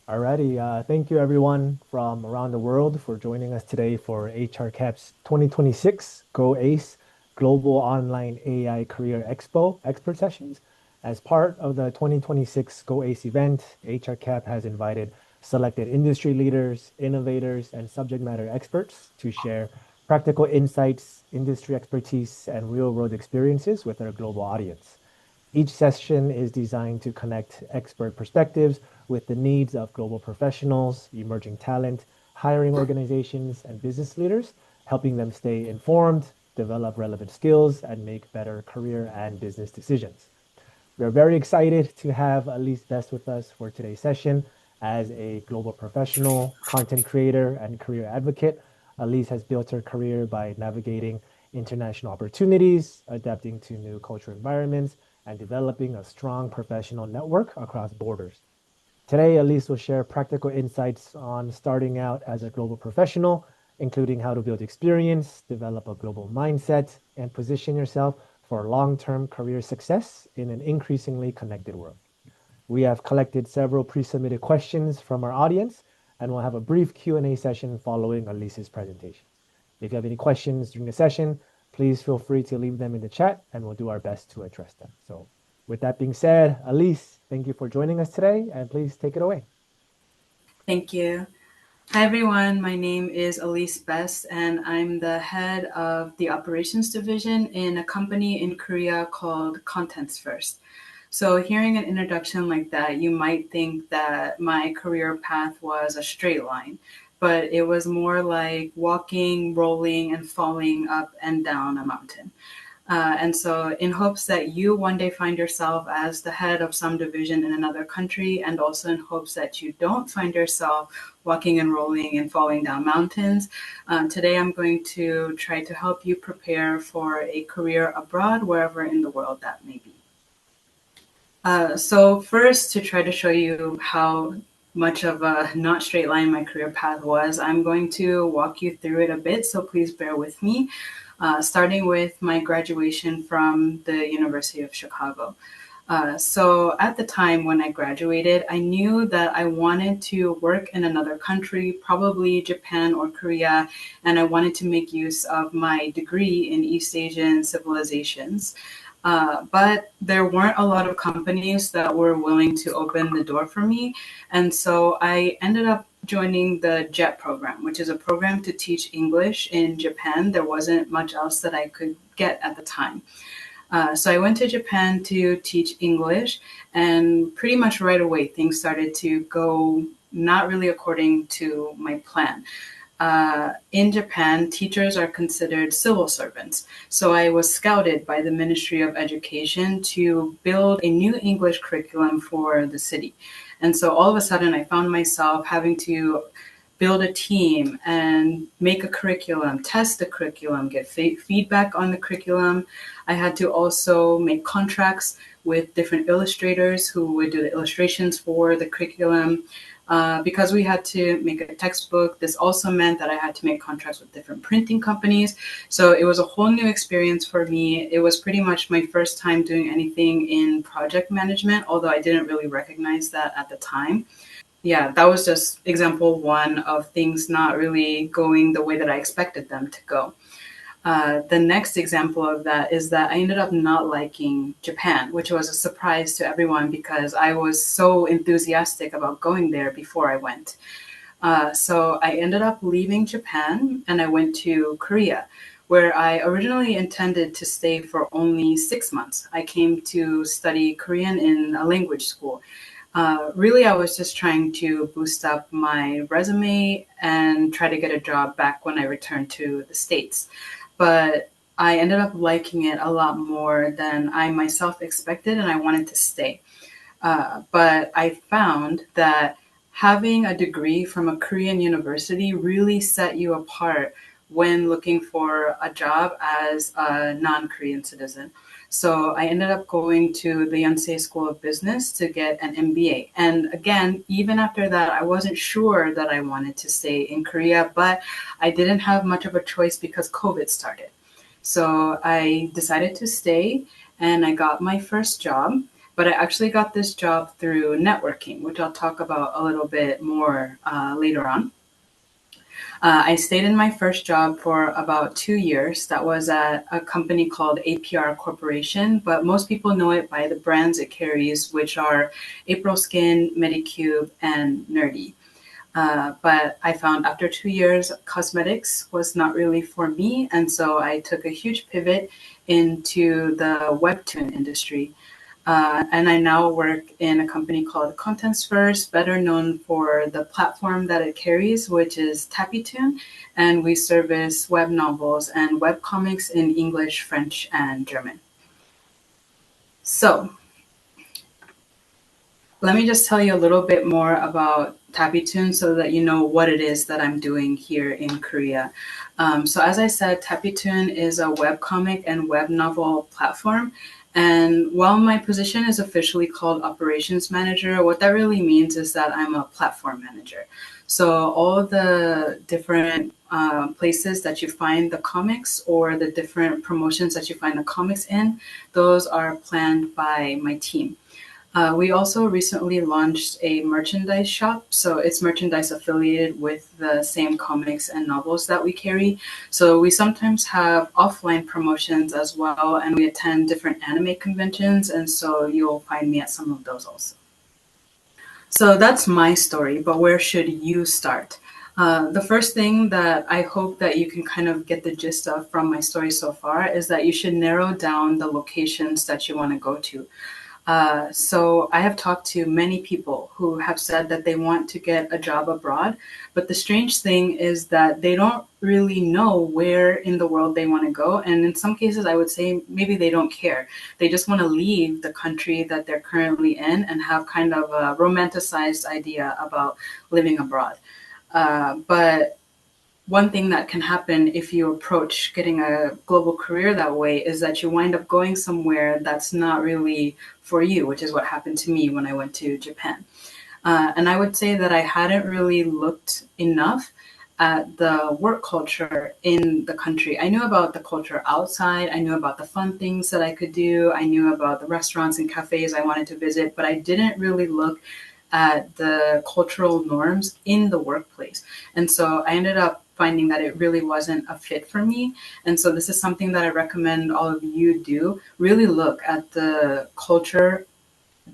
Alrighty, thank you everyone from around the world for joining us today for HR Cap's 2026 Go ACE Global Online AI Career Expo expert sessions. As part of the 2026 Go ACE event, HR Cap has invited selected industry leaders, innovators, and subject matter experts to share practical insights, industry expertise, and real-world experiences with our global audience. Each session is designed to connect expert perspectives with the needs of global professionals, emerging talent, hiring organizations, and business leaders, helping them stay informed, develop relevant skills, and make better career and business decisions. We are very excited to have Allyce Best with us for today's session. As a global professional, content creator, and career advocate, Allyce has built her career by navigating international opportunities, adapting to new cultural environments, and developing a strong professional network across borders. Today, Allyce will share practical insights on starting out as a global professional, including how to build experience, develop a global mindset, and position yourself for long-term career success in an increasingly connected world. We have collected several pre-submitted questions from our audience, and we'll have a brief Q&A session following Allyce's presentation. If you have any questions during the session, please feel free to leave them in the chat, and we'll do our best to address them. So with that being said, Allyce, thank you for joining us today, and please take it away. Thank you. Hi, everyone. My name is Allyce Best, and I'm the head of the operations division in a company in Korea called Contents First. So hearing an introduction like that, you might think that my career path was a straight line, but it was more like walking, rolling, and falling up and down a mountain. And so in hopes that you one day find yourself as the head of some division in another country, and also in hopes that you don't find yourself walking and rolling and falling down mountains, today I'm going to try to help you prepare for a career abroad, wherever in the world that may be. So first, to try to show you how much of a not straight line my career path was, I'm going to walk you through it a bit, so please bear with me. Starting with my graduation from the University of Chicago. So at the time when I graduated, I knew that I wanted to work in another country, probably Japan or Korea, and I wanted to make use of my degree in East Asian civilizations. But there weren't a lot of companies that were willing to open the door for me. And so I ended up joining the JET program, which is a program to teach English in Japan. There wasn't much else that I could get at the time. So I went to Japan to teach English, and pretty much right away, things started to go not really according to my plan. In Japan, teachers are considered civil servants. So I was scouted by the Ministry of Education to build a new English curriculum for the city. And so all of a sudden, I found myself having to build a team and make a curriculum, test the curriculum, get feedback on the curriculum. I had to also make contracts with different illustrators who would do the illustrations for the curriculum. Because we had to make a textbook, this also meant that I had to make contracts with different printing companies. So it was a whole new experience for me. It was pretty much my first time doing anything in project management, although I didn't really recognize that at the time. Yeah, that was just example one of things not really going the way that I expected them to go. The next example of that is that I ended up not liking Japan, which was a surprise to everyone because I was so enthusiastic about going there before I went. So I ended up leaving Japan and I went to Korea, where I originally intended to stay for only 6 months. I came to study Korean in a language school. Really, I was just trying to boost up my resume and try to get a job back when I returned to the States. But I ended up liking it a lot more than I myself expected, and I wanted to stay. But I found that having a degree from a Korean university really set you apart when looking for a job as a non-Korean citizen. So I ended up going to the Yonsei School of Business to get an MBA. And again, even after that, I wasn't sure that I wanted to stay in Korea, but I didn't have much of a choice because COVID started. So I decided to stay and I got my first job. but I actually got this job through networking, which I'll talk about a little bit more later on. I stayed in my first job for about 2 years. That was at a company called APR Corporation, but most people know it by the brands it carries, which are April Skin, Medicube, and Nerdy. But I found after 2 years, cosmetics was not really for me. And so I took a huge pivot into the webtoon industry. And I now work in a company called Contents First, better known for the platform that it carries, which is Tappytoon. And we service web novels and web comics in English, French, and German. So let me just tell you a little bit more about Tappytoon so that you know what it is that I'm doing here in Korea. So as I said, Tappytoon is a webcomic and web novel platform. And while my position is officially called operations manager, what that really means is that I'm a platform manager. So all the different places that you find the comics or the different promotions that you find the comics in, those are planned by my team. We also recently launched a merchandise shop. So it's merchandise affiliated with the same comics and novels that we carry. So we sometimes have offline promotions as well, and we attend different anime conventions. And so you'll find me at some of those also. So that's my story, but where should you start? The first thing that I hope that you can kind of get the gist of from my story so far is that you should narrow down the locations that you want to go to. So I have talked to many people who have said that they want to get a job abroad, but the strange thing is that they don't really know where in the world they want to go. And in some cases, I would say maybe they don't care. They just want to leave the country that they're currently in and have kind of a romanticized idea about living abroad. But one thing that can happen if you approach getting a global career that way is that you wind up going somewhere that's not really for you, which is what happened to me when I went to Japan. And I would say that I hadn't really looked enough at the work culture in the country. I knew about the culture outside. I knew about the fun things that I could do. I knew about the restaurants and cafes I wanted to visit, but I didn't really look at the cultural norms in the workplace. And so I ended up finding that it really wasn't a fit for me. And so this is something that I recommend all of you do. Really look at the culture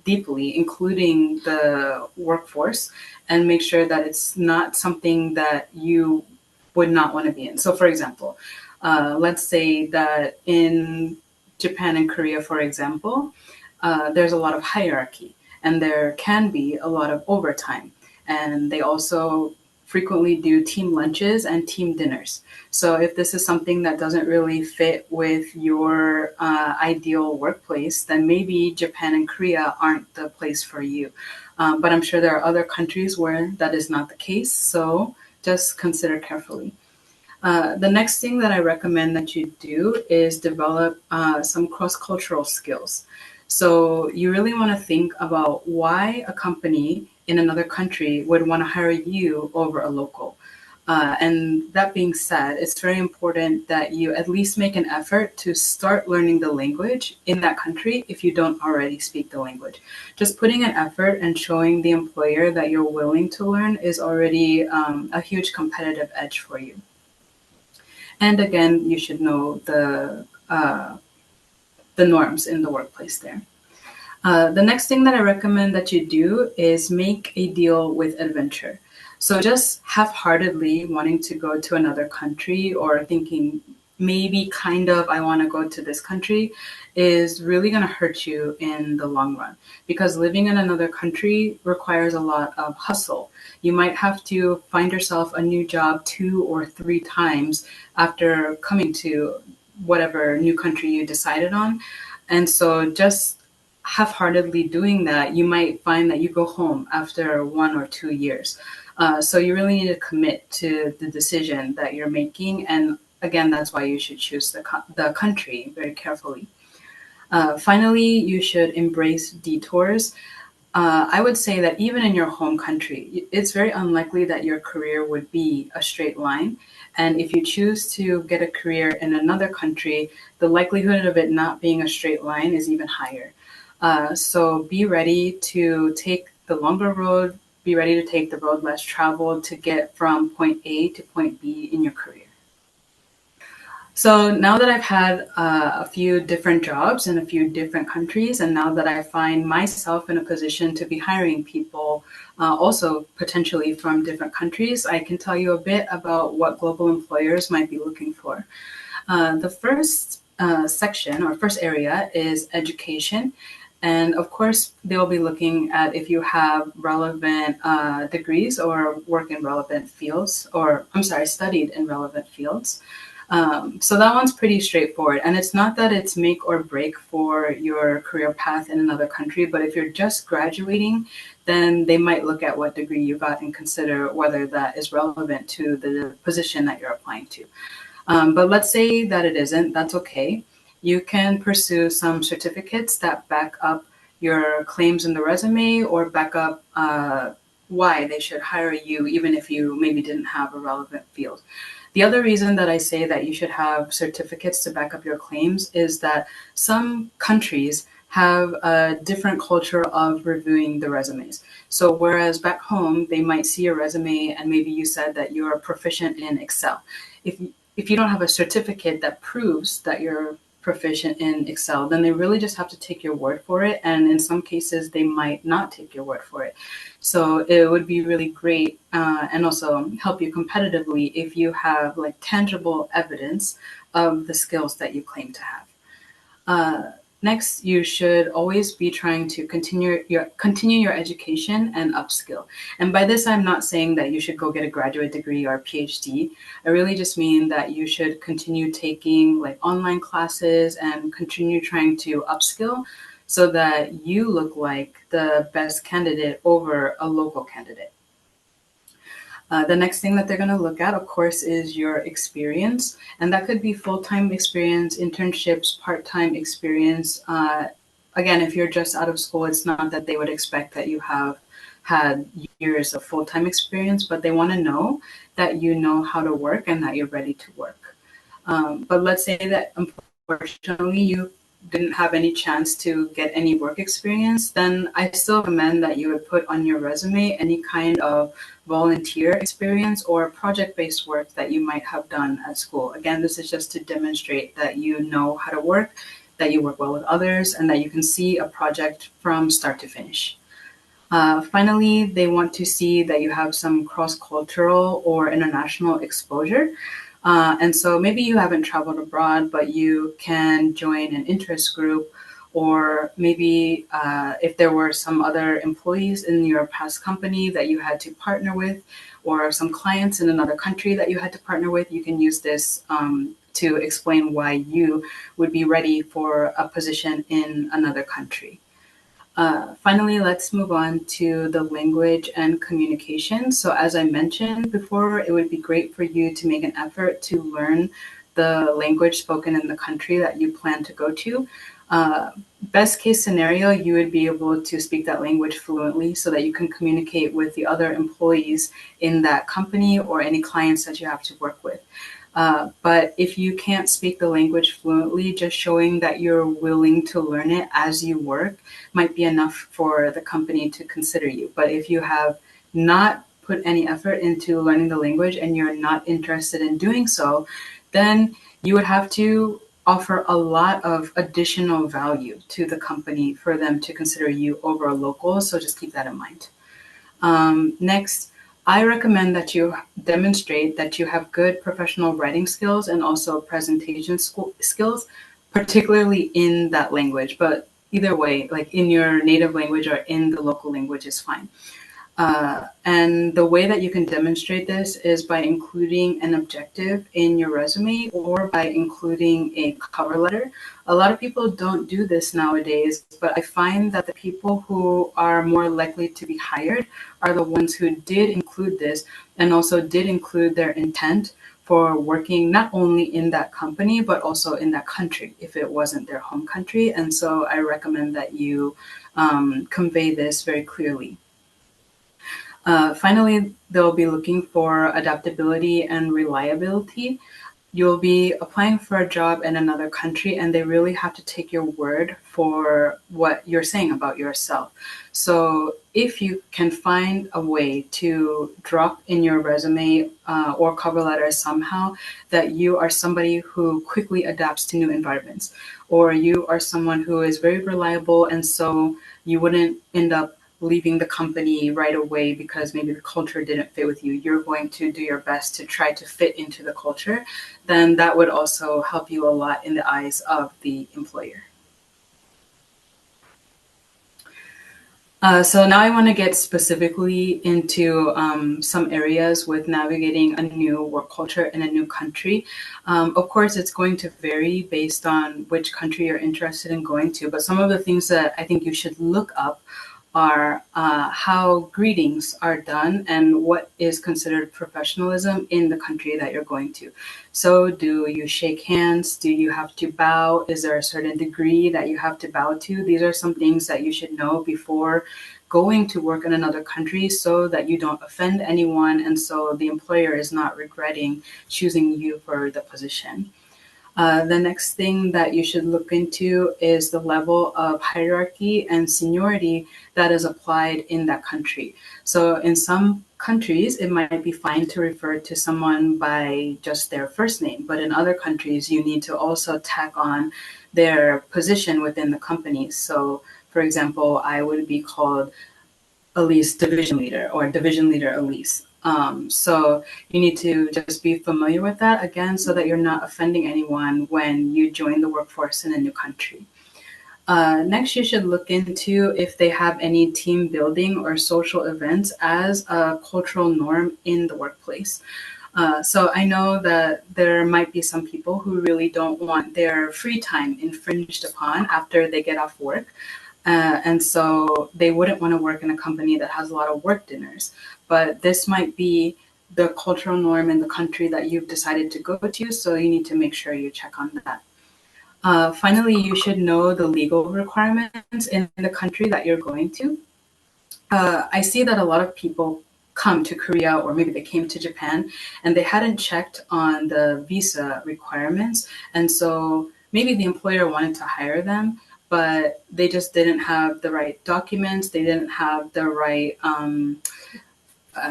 deeply, including the workforce, and make sure that it's not something that you would not want to be in. So, for example, let's say that in Japan and Korea, for example, there's a lot of hierarchy and there can be a lot of overtime. And they also frequently do team lunches and team dinners. So if this is something that doesn't really fit with your ideal workplace, then maybe Japan and Korea aren't the place for you. But I'm sure there are other countries where that is not the case. So just consider carefully. The next thing that I recommend that you do is develop some cross-cultural skills. So you really want to think about why a company in another country would want to hire you over a local. And that being said, it's very important that you at least make an effort to start learning the language in that country if you don't already speak the language. Just putting an effort and showing the employer that you're willing to learn is already a huge competitive edge for you. And again, you should know the norms in the workplace there. The next thing that I recommend that you do is make a deal with adventure. So just half-heartedly wanting to go to another country or thinking maybe kind of I want to go to this country is really going to hurt you in the long run because living in another country requires a lot of hustle. You might have to find yourself a new job 2 or 3 times after coming to whatever new country you decided on. And so just half-heartedly doing that, you might find that you go home after 1 or 2 years. So you really need to commit to the decision that you're making. And again, that's why you should choose the country very carefully. Finally, you should embrace detours. I would say that even in your home country, it's very unlikely that your career would be a straight line. And if you choose to get a career in another country, the likelihood of it not being a straight line is even higher. So be ready to take the longer road, be ready to take the road less traveled to get from point A to point B in your career. So now that I've had a few different jobs in a few different countries, and now that I find myself in a position to be hiring people also potentially from different countries, I can tell you a bit about what global employers might be looking for. The first section or first area is education. And of course, they'll be looking at if you have relevant degrees or work in relevant fields, or I'm sorry, studied in relevant fields. So that one's pretty straightforward. And it's not that it's make or break for your career path in another country, but if you're just graduating, then they might look at what degree you got and consider whether that is relevant to the position that you're applying to. But let's say that it isn't, that's okay. You can pursue some certificates that back up your claims in the resume or back up why they should hire you, even if you maybe didn't have a relevant field. The other reason that I say that you should have certificates to back up your claims is that some countries have a different culture of reviewing the resumes. So whereas back home, they might see your resume and maybe you said that you're proficient in Excel. If if you don't have a certificate that proves that you're proficient in Excel, then they really just have to take your word for it. And in some cases, they might not take your word for it. So it would be really great and also help you competitively if you have like tangible evidence of the skills that you claim to have. Uh, Next, you should always be trying to continue your education and upskill. And by this, I'm not saying that you should go get a graduate degree or a PhD. I really just mean that you should continue taking like online classes and continue trying to upskill so that you look like the best candidate over a local candidate. The next thing that they're going to look at, of course, is your experience. And that could be full time experience, internships, part time experience. Again, if you're just out of school, it's not that they would expect that you have had years of full time experience, but they want to know that you know how to work and that you're ready to work. But let's say that unfortunately you didn't have any chance to get any work experience, then I still recommend that you would put on your resume any kind of volunteer experience or project based work that you might have done at school. Again, this is just to demonstrate that you know how to work, that you work well with others, and that you can see a project from start to finish. Finally, they want to see that you have some cross cultural or international exposure. And so maybe you haven't traveled abroad, but you can join an interest group, or maybe if there were some other employees in your past company that you had to partner with, or some clients in another country that you had to partner with, you can use this to explain why you would be ready for a position in another country. Finally, let's move on to the language and communication. So, as I mentioned before, it would be great for you to make an effort to learn the language spoken in the country that you plan to go to. Uh, Best case scenario, you would be able to speak that language fluently so that you can communicate with the other employees in that company or any clients that you have to work with. But if you can't speak the language fluently, just showing that you're willing to learn it as you work might be enough for the company to consider you. But if you have not put any effort into learning the language and you're not interested in doing so, then you would have to offer a lot of additional value to the company for them to consider you over a local. So just keep that in mind. Next, I recommend that you demonstrate that you have good professional writing skills and also presentation skills, particularly in that language. But either way, like in your native language or in the local language is fine. And the way that you can demonstrate this is by including an objective in your resume or by including a cover letter. A lot of people don't do this nowadays, but I find that the people who are more likely to be hired are the ones who did include this and also did include their intent for working not only in that company, but also in that country if it wasn't their home country. And so I recommend that you convey this very clearly. Finally, they'll be looking for adaptability and reliability. you'll be applying for a job in another country, and they really have to take your word for what you're saying about yourself. So if you can find a way to drop in your resume or cover letter somehow that you are somebody who quickly adapts to new environments, or you are someone who is very reliable, and so you wouldn't end up leaving the company right away because maybe the culture didn't fit with you. You're going to do your best to try to fit into the culture, then that would also help you a lot in the eyes of the employer. So now I want to get specifically into some areas with navigating a new work culture in a new country. Of course, it's going to vary based on which country you're interested in going to, but some of the things that I think you should look up are how greetings are done and what is considered professionalism in the country that you're going to. So, do you shake hands? Do you have to bow? Is there a certain degree that you have to bow to? These are some things that you should know before going to work in another country so that you don't offend anyone and so the employer is not regretting choosing you for the position. The next thing that you should look into is the level of hierarchy and seniority that is applied in that country. So, in some countries, it might be fine to refer to someone by just their first name, but in other countries, you need to also tack on their position within the company. So, for example, I would be called Allyce division leader or division leader Allyce. So you need to just be familiar with that again so that you're not offending anyone when you join the workforce in a new country. Next, you should look into if they have any team building or social events as a cultural norm in the workplace. So I know that there might be some people who really don't want their free time infringed upon after they get off work. And so they wouldn't want to work in a company that has a lot of work dinners. But this might be the cultural norm in the country that you've decided to go to, so you need to make sure you check on that. Finally, you should know the legal requirements in the country that you're going to. I see that a lot of people come to Korea or maybe they came to Japan and they hadn't checked on the visa requirements. And so maybe the employer wanted to hire them, but they just didn't have the right documents. They didn't have the right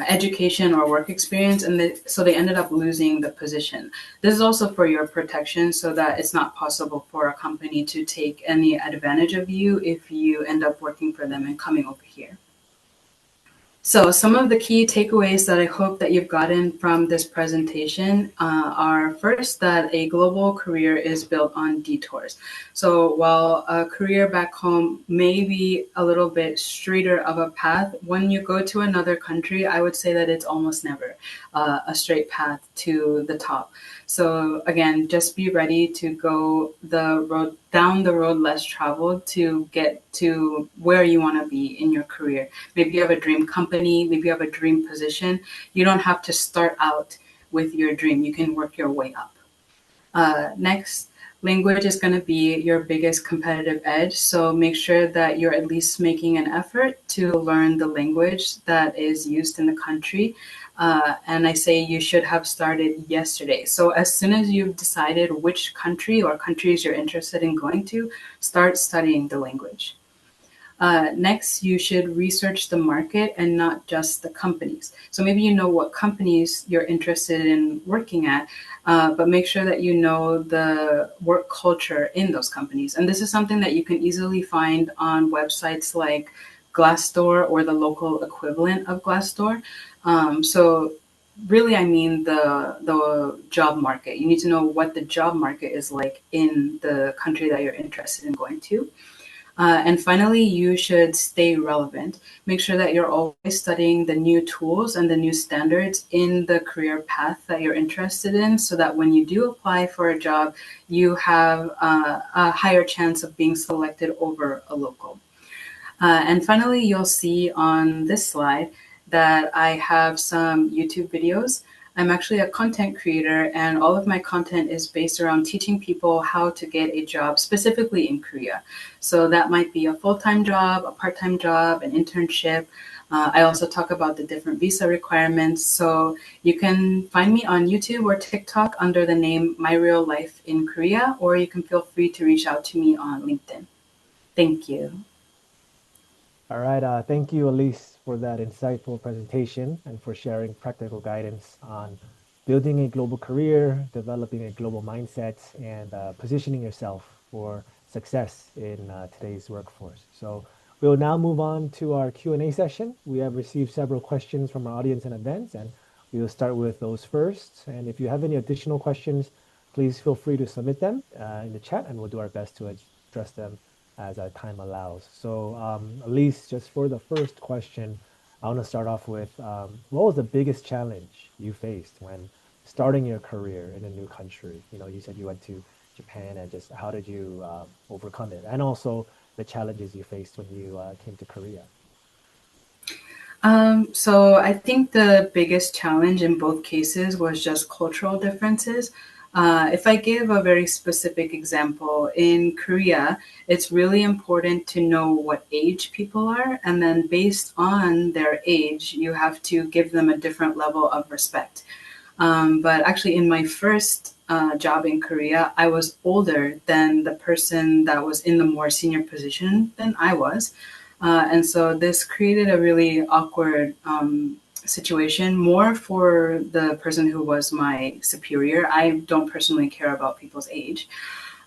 education or work experience, and so they ended up losing the position. This is also for your protection so that it's not possible for a company to take any advantage of you if you end up working for them and coming over here. So some of the key takeaways that I hope that you've gotten from this presentation are first that a global career is built on detours. So while a career back home may be a little bit straighter of a path, when you go to another country, I would say that it's almost never a straight path to the top. So again, just be ready to go down the road less traveled to get to where you want to be in your career. Maybe you have a dream company, maybe you have a dream position. You don't have to start out with your dream. You can work your way up. Next, language is going to be your biggest competitive edge. So make sure that you're at least making an effort to learn the language that is used in the country. And I say you should have started yesterday. So as soon as you've decided which country or countries you're interested in going to, start studying the language. Next, you should research the market and not just the companies. So maybe you know what companies you're interested in working at, but make sure that you know the work culture in those companies. And this is something that you can easily find on websites like Glassdoor or the local equivalent of Glassdoor. So really, I mean the job market. You need to know what the job market is like in the country that you're interested in going to. And finally, you should stay relevant. Make sure that you're always studying the new tools and the new standards in the career path that you're interested in so that when you do apply for a job, you have a higher chance of being selected over a local. And finally, you'll see on this slide that I have some YouTube videos I'm actually a content creator, and all of my content is based around teaching people how to get a job specifically in Korea. So that might be a full time job, a part time job, an internship. I also talk about the different visa requirements. So you can find me on YouTube or TikTok under the name My Real Life in Korea, or you can feel free to reach out to me on LinkedIn. Thank you. All right. Thank you, Elise, for that insightful presentation and for sharing practical guidance on building a global career, developing a global mindset, and positioning yourself for success in today's workforce. So we will now move on to our Q&A session. We have received several questions from our audience in advance, and we will start with those first. And if you have any additional questions, please feel free to submit them in the chat, and we'll do our best to address them as our time allows. So, Elise, just for the first question, I want to start off with what was the biggest challenge you faced when starting your career in a new country? You know, you said you went to Japan, and just how did you overcome it? And also the challenges you faced when you came to Korea. So I think the biggest challenge in both cases was just cultural differences. If I give a very specific example, in Korea, it's really important to know what age people are, and then based on their age, you have to give them a different level of respect. But actually, in my first job in Korea, I was older than the person that was in the more senior position than I was. And so this created a really awkward situation, more for the person who was my superior. I don't personally care about people's age.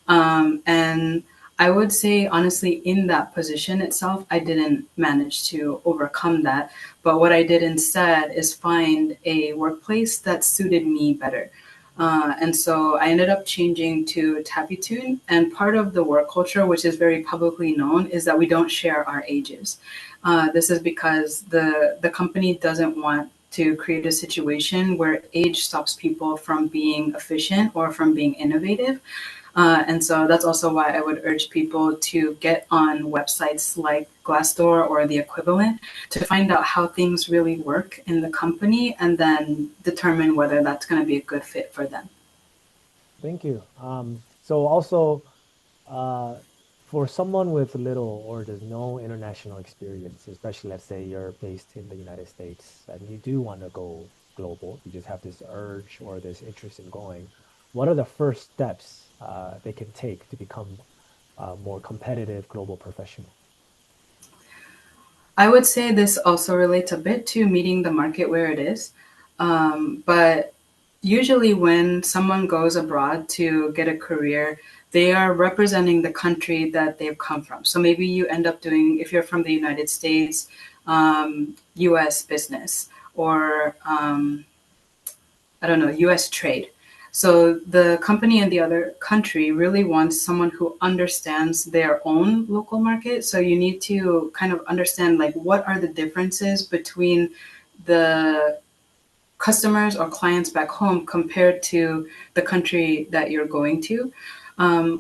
And I would say, honestly, in that position itself, I didn't manage to overcome that. But what I did instead is find a workplace that suited me better. And so I ended up changing to Tapitune. And part of the work culture, which is very publicly known, is that we don't share our ages. This is because the company doesn't want to create a situation where age stops people from being efficient or from being innovative. And so that's also why I would urge people to get on websites like Glassdoor or the equivalent to find out how things really work in the company and then determine whether that's going to be a good fit for them. Thank you. So also, uh, for someone with little or there's no international experience, especially let's say you're based in the United States and you do want to go global, you just have this urge or this interest in going, what are the first steps they can take to become a more competitive global professional? I would say this also relates a bit to meeting the market where it is. But usually, when someone goes abroad to get a career, they are representing the country that they've come from. So maybe you end up doing, if you're from the United States, US business, or I don't know, US trade. So the company in the other country really wants someone who understands their own local market. So you need to kind of understand like what are the differences between the customers or clients back home compared to the country that you're going to.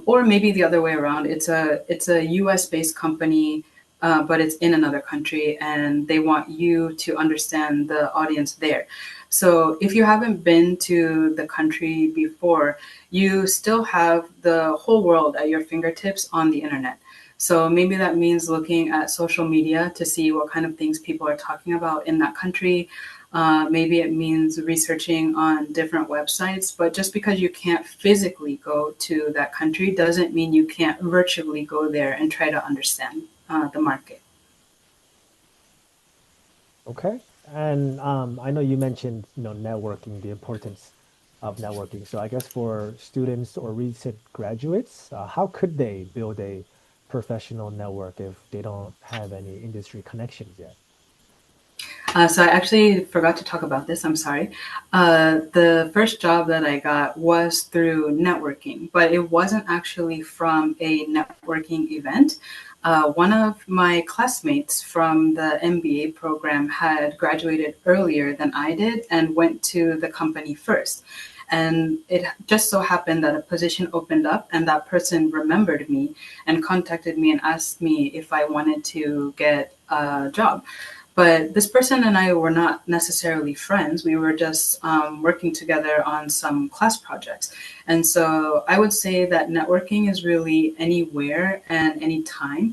Or maybe the other way around. It's a US based company, but it's in another country, and they want you to understand the audience there. So if you haven't been to the country before, you still have the whole world at your fingertips on the internet. So maybe that means looking at social media to see what kind of things people are talking about in that country. Maybe it means researching on different websites, but just because you can't physically go to that country doesn't mean you can't virtually go there and try to understand the market. Okay. And I know you mentioned, you know, networking, the importance of networking. So I guess for students or recent graduates, how could they build a professional network if they don't have any industry connections yet? So I actually forgot to talk about this. I'm sorry. The first job that I got was through networking, but it wasn't actually from a networking event. One of my classmates from the MBA program had graduated earlier than I did and went to the company first. And it just so happened that a position opened up, and that person remembered me and contacted me and asked me if I wanted to get a job. But this person and I were not necessarily friends. We were just working together on some class projects. And so I would say that networking is really anywhere and anytime.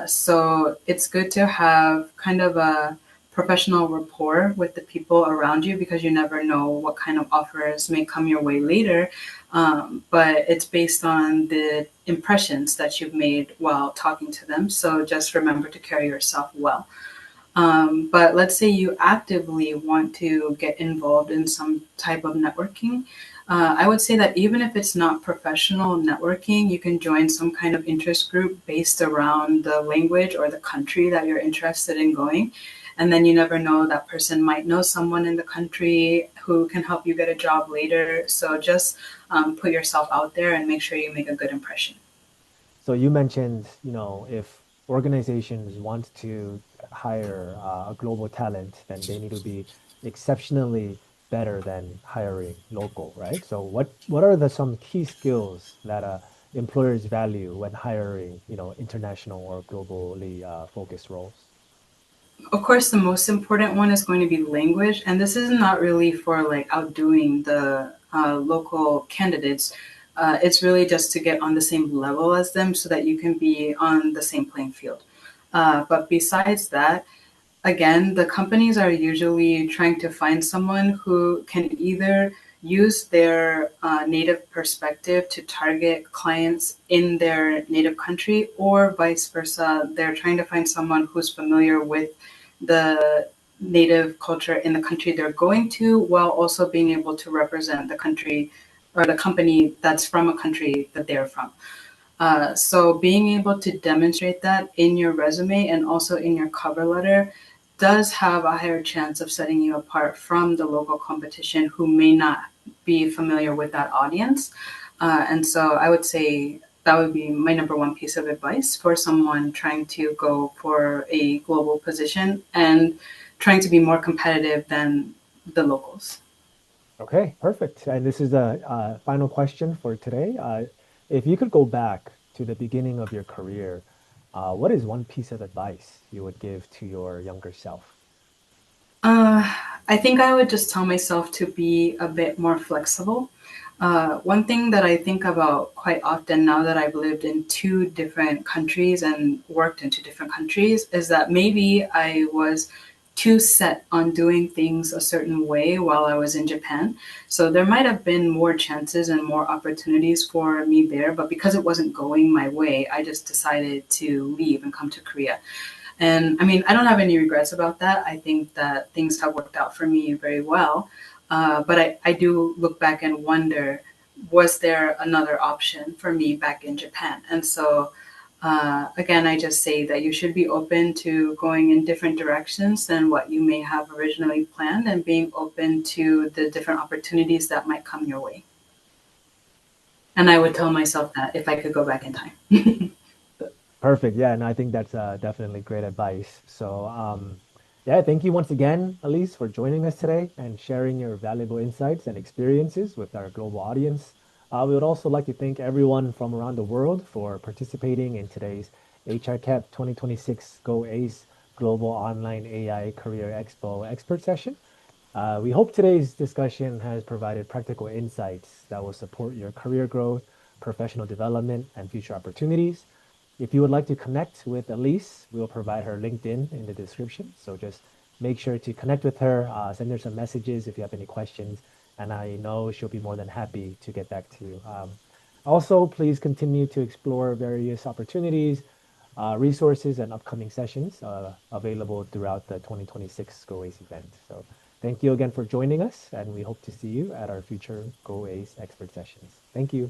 So it's good to have kind of a professional rapport with the people around you because you never know what kind of offers may come your way later. But it's based on the impressions that you've made while talking to them. So just remember to carry yourself well. But let's say you actively want to get involved in some type of networking. I would say that even if it's not professional networking, you can join some kind of interest group based around the language or the country that you're interested in going. And then you never know, that person might know someone in the country who can help you get a job later. So just put yourself out there and make sure you make a good impression. So you mentioned, if organizations want to hire a global talent, then they need to be exceptionally better than hiring local, right? So what are the some key skills that employers value when hiring, international or globally focused roles? Of course, the most important one is going to be language, and this is not really for like outdoing the local candidates. It's really just to get on the same level as them so that you can be on the same playing field. But besides that, again, the companies are usually trying to find someone who can either use their native perspective to target clients in their native country, or vice versa. They're trying to find someone who's familiar with the native culture in the country they're going to, while also being able to represent the country or the company that's from a country that they're from. So being able to demonstrate that in your resume and also in your cover letter does have a higher chance of setting you apart from the local competition who may not be familiar with that audience. And so I would say that would be my number one piece of advice for someone trying to go for a global position and trying to be more competitive than the locals. Okay, perfect. And this is the final question for today. If you could go back to the beginning of your career, what is one piece of advice you would give to your younger self? Uh, I think I would just tell myself to be a bit more flexible. One thing that I think about quite often now that I've lived in two different countries and worked in two different countries is that maybe I was too set on doing things a certain way while I was in Japan. So there might have been more chances and more opportunities for me there, but because it wasn't going my way, I just decided to leave and come to Korea. And I mean, I don't have any regrets about that. I think that things have worked out for me very well. But I do look back and wonder, was there another option for me back in Japan? And so, again, I just say that you should be open to going in different directions than what you may have originally planned and being open to the different opportunities that might come your way. And I would tell myself that if I could go back in time. Perfect. Yeah, and I think that's definitely great advice. So, yeah, thank you once again, Allyce, for joining us today and sharing your valuable insights and experiences with our global audience. We would also like to thank everyone from around the world for participating in today's HRCAP 2026 Go Ace Global Online AI Career Expo expert session. We hope today's discussion has provided practical insights that will support your career growth, professional development, and future opportunities. If you would like to connect with Allyce, we'll provide her LinkedIn in the description. So just make sure to connect with her, send her some messages if you have any questions, and I know she'll be more than happy to get back to you. Also, please continue to explore various opportunities, resources, and upcoming sessions available throughout the 2026 Go Ace event. So thank you again for joining us, and we hope to see you at our future Go Ace expert sessions. Thank you.